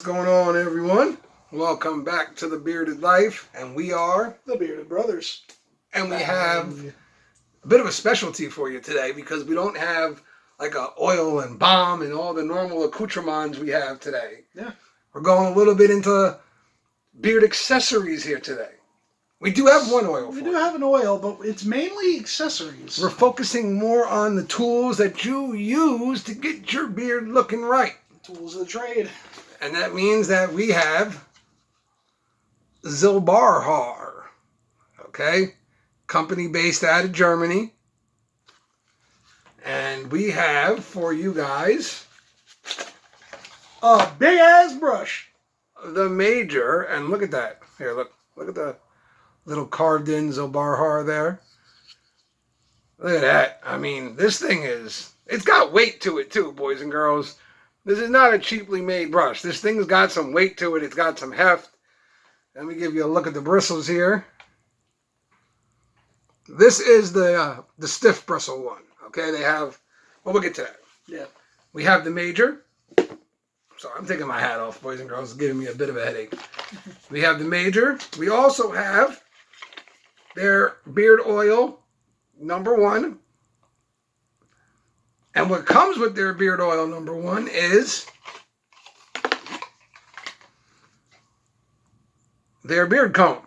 What's going on, everyone? Welcome back to The Bearded Life, and we are the Bearded Brothers. And we have a bit of a specialty for you today because we don't have like a oil and balm and all the normal accoutrements we have today. Yeah. We're going a little bit into beard accessories here today. We do have one oil We for do you. have an oil, but it's mainly accessories. We're focusing more on the tools that you use to get your beard looking right. Tools of the trade. And that means that we have Zobar Har, okay? Company based out of Germany. And we have for you guys A big ass brush. the major, and look at that. Here, look at the little carved in Zobar Har there. Look at that. I mean, this thing it's got weight to it too, boys and girls. This is not a cheaply made brush. This thing's got some weight to it. It's got some heft. Let me give you a look at the bristles here. This is the stiff bristle one. Okay, they have, well, we'll get to that. Yeah. We have the major. Sorry, I'm taking my hat off, boys and girls. It's giving me a bit of a headache. We have the major. We also have their beard oil #1. And what comes with their beard oil #1 is their beard comb.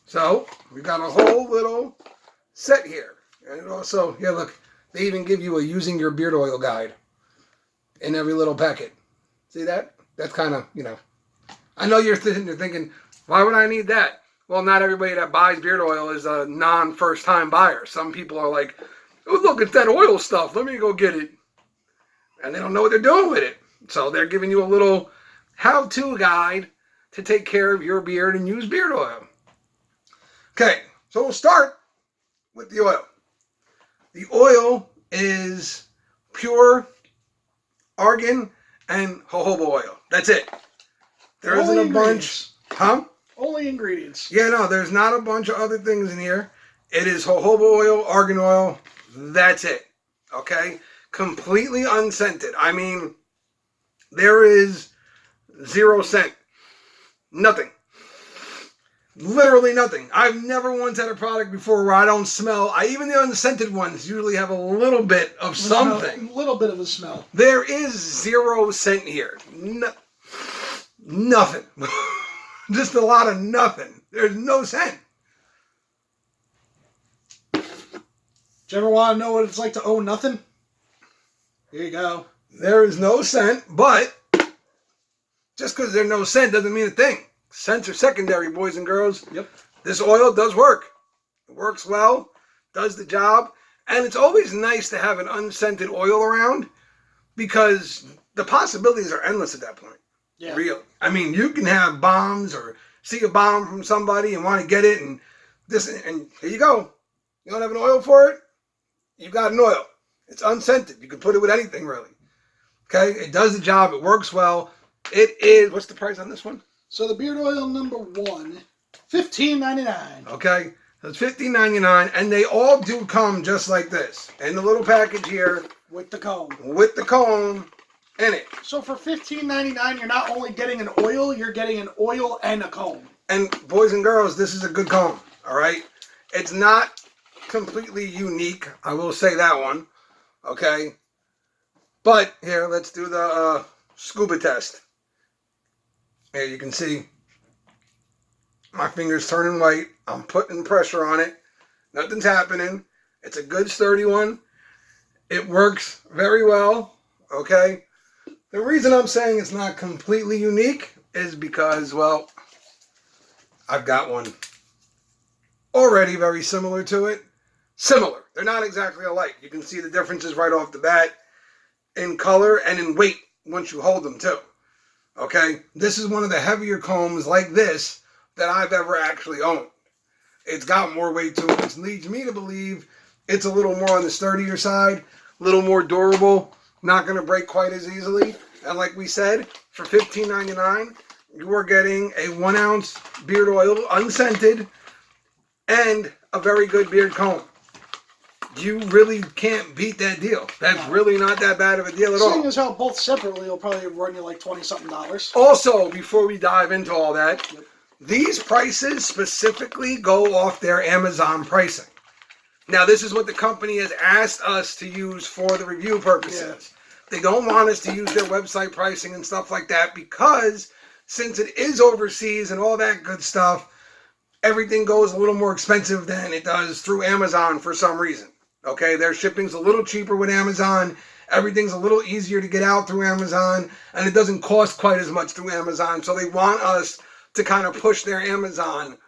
So we got a whole little set here. And also, yeah, look, they even give you a using your beard oil guide in every little packet. See that? That's kind of, I know you're sitting there thinking, why would I need that? Well, not everybody that buys beard oil is a non-first time buyer. Some people are like, oh, look, it's that oil stuff. Let me go get it. And they don't know what they're doing with it. So they're giving you a little how-to guide to take care of your beard and use beard oil. Okay, so we'll start with the oil. The oil is pure argan and jojoba oil. That's it. There isn't a bunch. Huh? Only ingredients. Yeah, no, there's not a bunch of other things in here. It is jojoba oil, argan oil. That's it. Okay? Completely unscented. I mean, there is 0 scent. Nothing. Literally nothing. I've never once had a product before where I don't smell. Even the unscented ones usually have a little bit of something. A little bit of a smell. There is 0 scent here. Nothing. Just a lot of nothing. There's no scent. Do you ever want to know what it's like to own nothing? Here you go. There is no scent, but just because there's no scent doesn't mean a thing. Scents are secondary, boys and girls. Yep. This oil does work. It works well, does the job, and it's always nice to have an unscented oil around because the possibilities are endless at that point. Yeah. Real. I mean, you can have bombs or see a bomb from somebody and want to get it, and here you go. You don't have an oil for it? You've got an oil. It's unscented. You can put it with anything, really. Okay? It does the job. It works well. It is, what's the price on this one? So the beard oil #1, $15.99. Okay? So it's $15.99, and they all do come just like this. In the little package here. With the comb. With the comb in it. So for $15.99, you're not only getting an oil, you're getting an oil and a comb. And boys and girls, this is a good comb, all right? It's not completely unique. I will say that one, okay? But here, let's do the scuba test. Here you can see my fingers turning white. I'm putting pressure on it. Nothing's happening. It's a good sturdy one. It works very well, okay? The reason I'm saying it's not completely unique is because, well, I've got one already very similar to it. Similar. They're not exactly alike. You can see the differences right off the bat in color and in weight once you hold them too. Okay? This is one of the heavier combs like this that I've ever actually owned. It's got more weight to it, which leads me to believe it's a little more on the sturdier side, a little more durable, not going to break quite as easily. And like we said, for $15.99, you are getting a 1 ounce beard oil, unscented, and a very good beard comb. you really can't beat that deal. That's really not that bad of a deal at all. Seeing as how both separately will probably run you like $20-something. Also, before we dive into all that, these prices specifically go off their Amazon pricing. Now, this is what the company has asked us to use for the review purposes. They don't want us to use their website pricing and stuff like that because since it is overseas and all that good stuff, everything goes a little more expensive than it does through Amazon for some reason. Okay, their shipping's a little cheaper with Amazon. Everything's a little easier to get out through Amazon, and it doesn't cost quite as much through Amazon. So they want us to kind of push their Amazon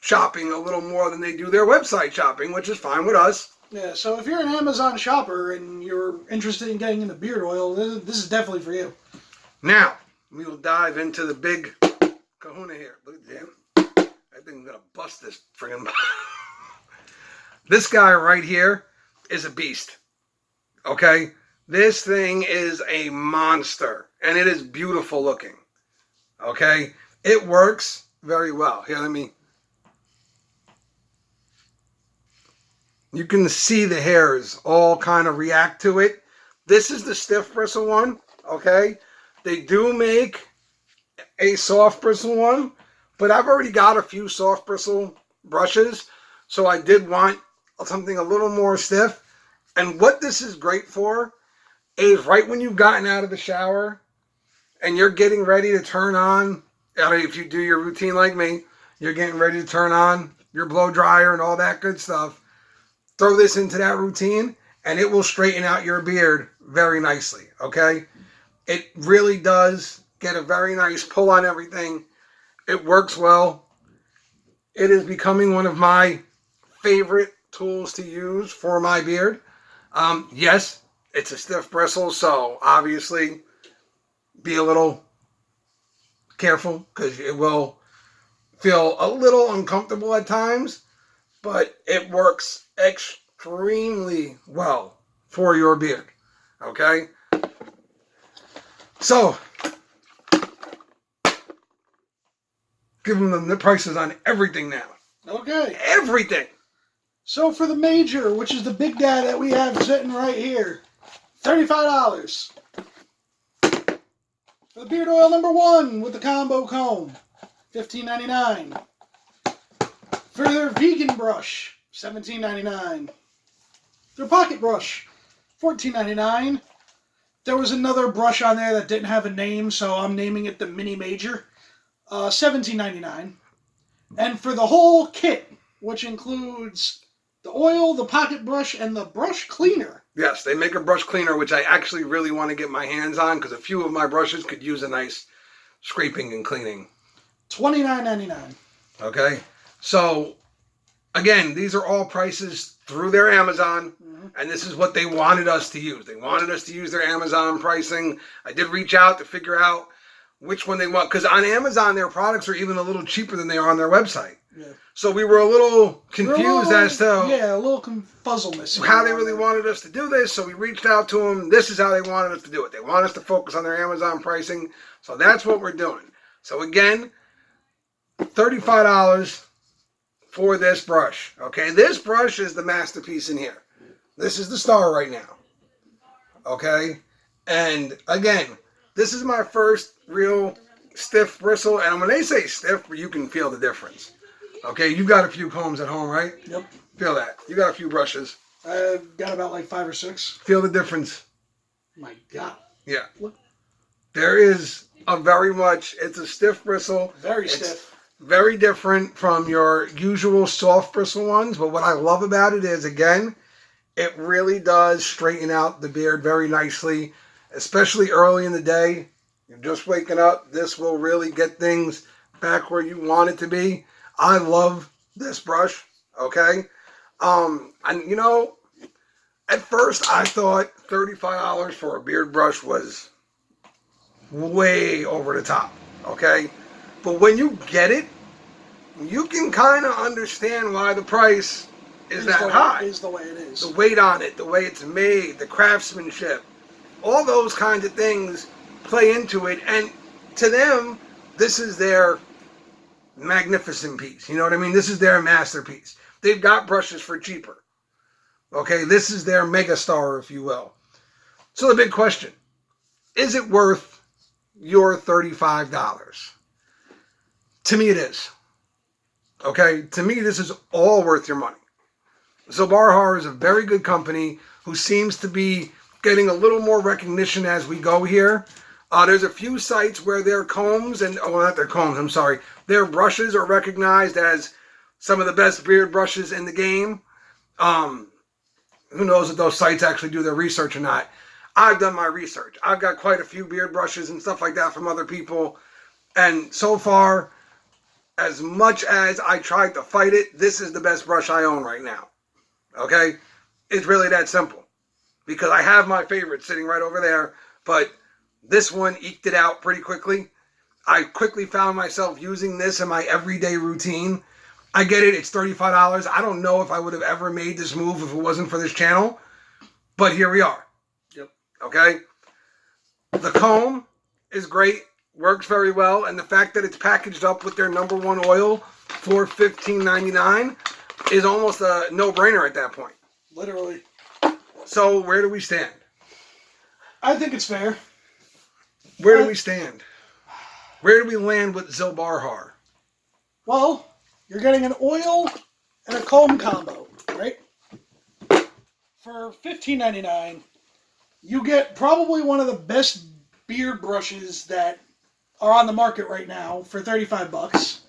shopping a little more than they do their website shopping, which is fine with us. Yeah, so if you're an Amazon shopper and you're interested in getting into beard oil, this is definitely for you. Now, we will dive into the big kahuna here. Look at him. I think I'm going to bust this friggin' This guy right here is a beast. Okay? This thing is a monster. And it is beautiful looking. Okay? It works very well. Here, let me... You can see the hairs all kind of react to it. This is the stiff bristle one, okay? They do make a soft bristle one, but I've already got a few soft bristle brushes, so I did want something a little more stiff. And what this is great for is right when you've gotten out of the shower and you're getting ready to turn on, if you do your routine like me, you're getting ready to turn on your blow dryer and all that good stuff. Throw this into that routine, and it will straighten out your beard very nicely, okay? It really does get a very nice pull on everything. It works well. It is becoming one of my favorite tools to use for my beard. Yes, it's a stiff bristle, so obviously be a little careful because it will feel a little uncomfortable at times, but it works extremely well for your beard. Okay? So, give them the prices on everything now. Okay. Everything. So for the major, which is the big guy that we have sitting right here, $35. For the beard oil number 1 with the combo comb, $15.99. For their vegan brush, $17.99. Their pocket brush, $14.99. There was another brush on there that didn't have a name, so I'm naming it the Mini Major, $17.99. And for the whole kit, which includes the oil, the pocket brush, and the brush cleaner. Yes, they make a brush cleaner, which I actually really want to get my hands on because a few of my brushes could use a nice scraping and cleaning. $29.99. Okay, so again, these are all prices through their Amazon, and this is what they wanted us to use. They wanted us to use their Amazon pricing. I did reach out to figure out which one they want, because on Amazon, their products are even a little cheaper than they are on their website. Yeah. So we were a little confused as to a little confuzzleness how they really wanted us to do this. So we reached out to them. This is how they wanted us to do it. They want us to focus on their Amazon pricing. So that's what we're doing. So again, $35 for this brush. Okay, this brush is the masterpiece in here. This is the star right now. Okay, and again, this is my first real stiff bristle. And when they say stiff, you can feel the difference. Okay, you got a few combs at home, right? Yep. Feel that. You got a few brushes. I've got about like 5 or 6. Feel the difference. My God. Yeah. Look. There is a very much, it's a stiff bristle. Very stiff. Very different from your usual soft bristle ones. But what I love about it is, again, it really does straighten out the beard very nicely, especially early in the day. You're just waking up. This will really get things back where you want it to be. I love this brush, okay? And you know, at first I thought $35 for a beard brush was way over the top, okay? But when you get it, you can kind of understand why the price is that high. Is the way it is. The weight on it, the way it's made, the craftsmanship, all those kinds of things play into it. And to them, this is their magnificent piece. You know what I mean? This is their masterpiece. They've got brushes for cheaper. Okay, this is their mega star, if you will. So the big question, is it worth your $35? To me, it is. Okay, to me, this is all worth your money. Zobar Har is a very good company who seems to be getting a little more recognition as we go here. There's a few sites where their combs and, oh, not their combs, I'm sorry, their brushes are recognized as some of the best beard brushes in the game. Who knows if those sites actually do their research or not. I've done my research. I've got quite a few beard brushes and stuff like that from other people. And so far, as much as I tried to fight it, this is the best brush I own right now. Okay? It's really that simple. Because I have my favorite sitting right over there, but this one eked it out pretty quickly. I quickly found myself using this in my everyday routine. I get it, it's $35. I don't know if I would have ever made this move if it wasn't for this channel, but here we are. Yep. Okay? The comb is great, works very well, and the fact that it's packaged up with their #1 oil for $15.99 is almost a no-brainer at that point. Literally. So where do we stand? I think it's fair. Where do we stand? Where do we land with Zobar Har? Well, you're getting an oil and a comb combo, right? For $15.99, you get probably one of the best beard brushes that are on the market right now for $35.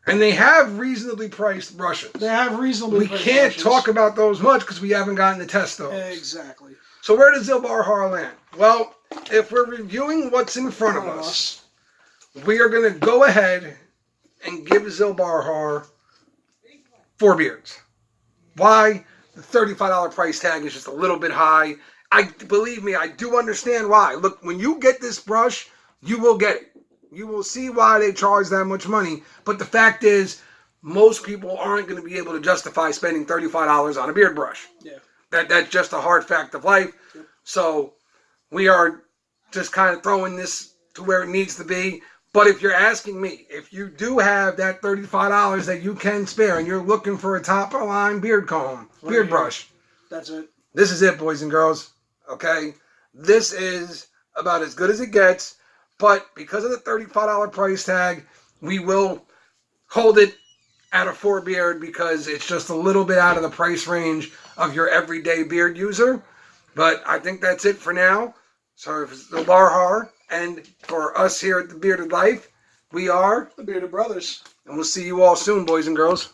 And they have reasonably priced brushes. They have reasonably priced can't brushes. talk about those much because we haven't gotten to test those. Exactly. So where does Zobar Har land? Well, if we're reviewing what's in front of us, we are going to go ahead and give Zobar Har 4 beards. Why? The $35 price tag is just a little bit high. Believe me, I do understand why. Look, when you get this brush, you will get it. You will see why they charge that much money. But the fact is, most people aren't going to be able to justify spending $35 on a beard brush. Yeah. That's just a hard fact of life. Yep. So we are just kind of throwing this to where it needs to be. But if you're asking me, if you do have that $35 that you can spare and you're looking for a top-of-line beard comb, beard brush, that's it. This is it, boys and girls. Okay? This is about as good as it gets. But because of the $35 price tag, we will hold it at a 4 beard because it's just a little bit out of the price range of your everyday beard user. But I think that's it for now. So for Zobar Har and for us here at The Bearded Life, we are The Bearded Brothers. And we'll see you all soon, boys and girls.